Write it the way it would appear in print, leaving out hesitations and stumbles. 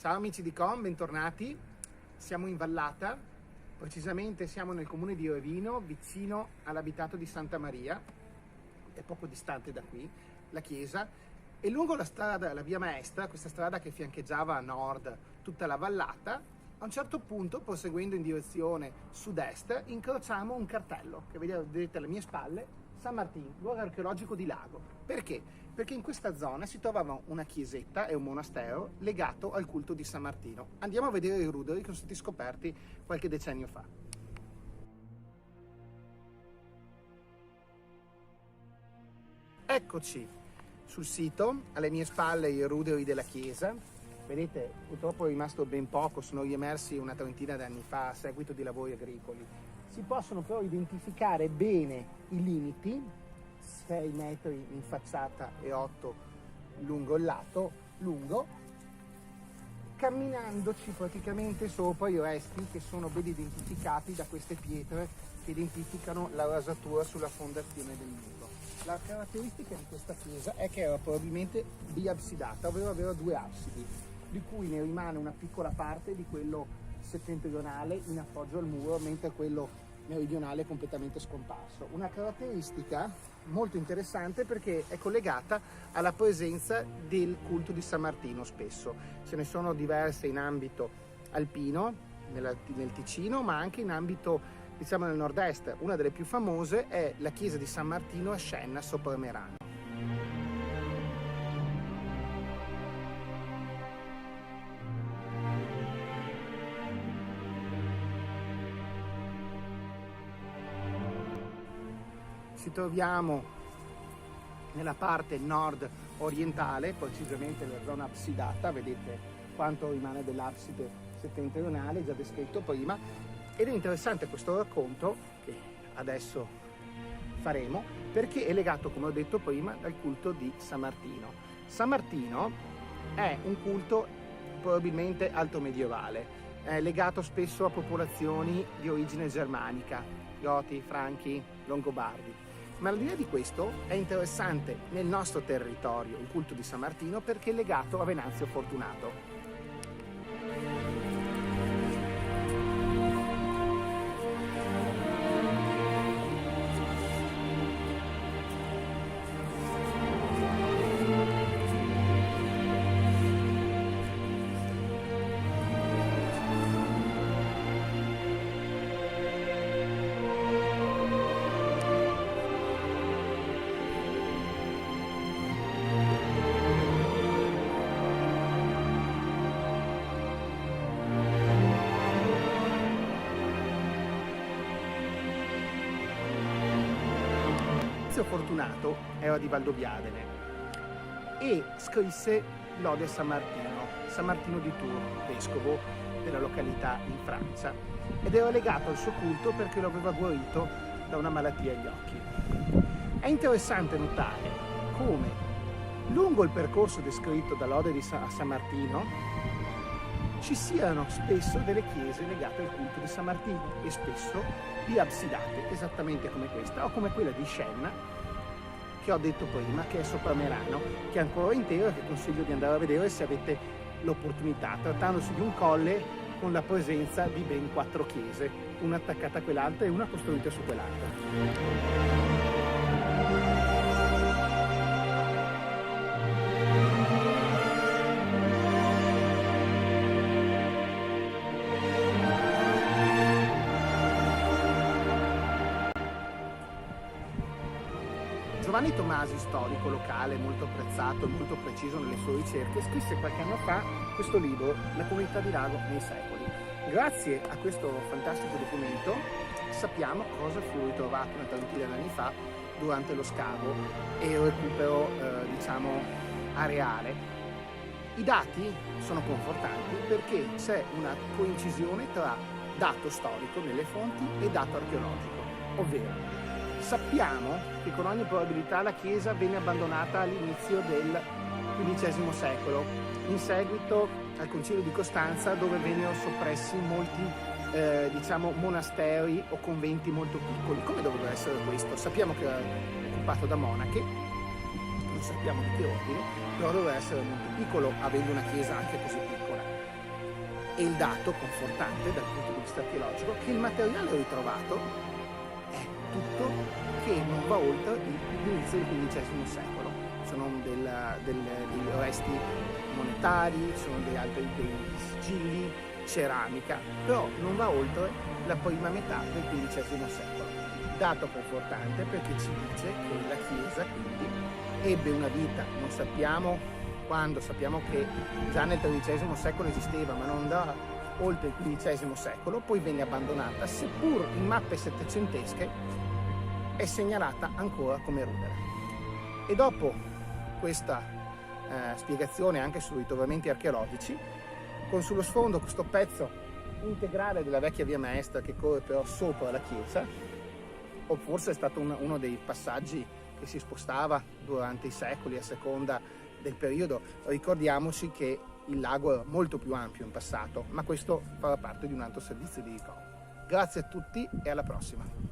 Ciao amici di Com, bentornati. Siamo in Vallata, precisamente siamo nel comune di Ovino, vicino all'abitato di Santa Maria, è poco distante da qui, la chiesa, e lungo la strada, la via maestra, questa strada che fiancheggiava a nord tutta la vallata, a un certo punto, proseguendo in direzione sud-est, incrociamo un cartello che vedete alle mie spalle, San Martino, luogo archeologico di Lago. Perché? Perché in questa zona si trovava una chiesetta e un monastero legato al culto di San Martino. Andiamo a vedere i ruderi che sono stati scoperti qualche decennio fa. Eccoci sul sito, alle mie spalle i ruderi della chiesa. Vedete, purtroppo è rimasto ben poco, sono riemersi una trentina di anni fa a seguito di lavori agricoli. Si possono però identificare bene i limiti, 6 metri in facciata e 8 lungo il lato lungo, camminandoci praticamente sopra i resti che sono ben identificati da queste pietre che identificano la rasatura sulla fondazione del muro. La caratteristica di questa chiesa è che era probabilmente biabsidata, ovvero aveva 2 absidi, di cui ne rimane una piccola parte di quello settentrionale in appoggio al muro, mentre quello meridionale è completamente scomparso. Una caratteristica molto interessante perché è collegata alla presenza del culto di San Martino spesso. Ce ne sono diverse in ambito alpino, nel Ticino, ma anche in ambito, diciamo, nel nord-est. Una delle più famose è la chiesa di San Martino a Scenna sopra Merano. Ci troviamo nella parte nord-orientale, precisamente nella zona absidata, vedete quanto rimane dell'abside settentrionale, già descritto prima, ed è interessante questo racconto che adesso faremo perché è legato, come ho detto prima, al culto di San Martino. San Martino è un culto probabilmente alto medievale, è legato spesso a popolazioni di origine germanica, Goti, Franchi, Longobardi. Ma al di là di questo è interessante nel nostro territorio il culto di San Martino perché è legato a Venanzio Fortunato. Fortunato era di Valdobbiadene e scrisse l'Ode a San Martino di Tours, vescovo della località in Francia, ed era legato al suo culto perché lo aveva guarito da una malattia agli occhi. È interessante notare come lungo il percorso descritto dall'Ode a San Martino ci siano spesso delle chiese legate al culto di San Martino e spesso biabsidate, esattamente come questa o come quella di Scenna che ho detto prima, che è sopra Merano, che è ancora intero e che consiglio di andare a vedere se avete l'opportunità, trattandosi di un colle con la presenza di ben 4 chiese, una attaccata a quell'altra e una costruita su quell'altra. Giovanni Tomasi, storico locale molto apprezzato e molto preciso nelle sue ricerche, scrisse qualche anno fa questo libro, La comunità di Lago nei secoli. Grazie a questo fantastico documento sappiamo cosa fu ritrovato una trentina di anni fa durante lo scavo e il recupero, areale. I dati sono confortanti perché c'è una coincisione tra dato storico nelle fonti e dato archeologico, ovvero sappiamo che con ogni probabilità la chiesa venne abbandonata all'inizio del XV secolo, in seguito al Concilio di Costanza, dove vennero soppressi molti monasteri o conventi molto piccoli. Come doveva essere questo? Sappiamo che era occupato da monache, non sappiamo di che ordine, però doveva essere molto piccolo, avendo una chiesa anche così piccola. E il dato confortante dal punto di vista archeologico è che il materiale ritrovato è tutto che non va oltre l'inizio del XV secolo. Sono dei resti monetari, sono dei sigilli, ceramica, però non va oltre la prima metà del XV secolo. Dato confortante perché ci dice che la Chiesa quindi ebbe una vita, non sappiamo quando, sappiamo che già nel XIII secolo esisteva, ma non da oltre il XV secolo, poi venne abbandonata, seppur in mappe settecentesche è segnalata ancora come rudere. E dopo questa spiegazione anche sui ritrovamenti archeologici, con sullo sfondo questo pezzo integrale della vecchia via maestra che corre però sopra la chiesa, o forse è stato uno dei passaggi che si spostava durante i secoli a seconda del periodo. Ricordiamoci che il lago era molto più ampio in passato, ma questo farà parte di un altro servizio di ricordo. Grazie a tutti e alla prossima!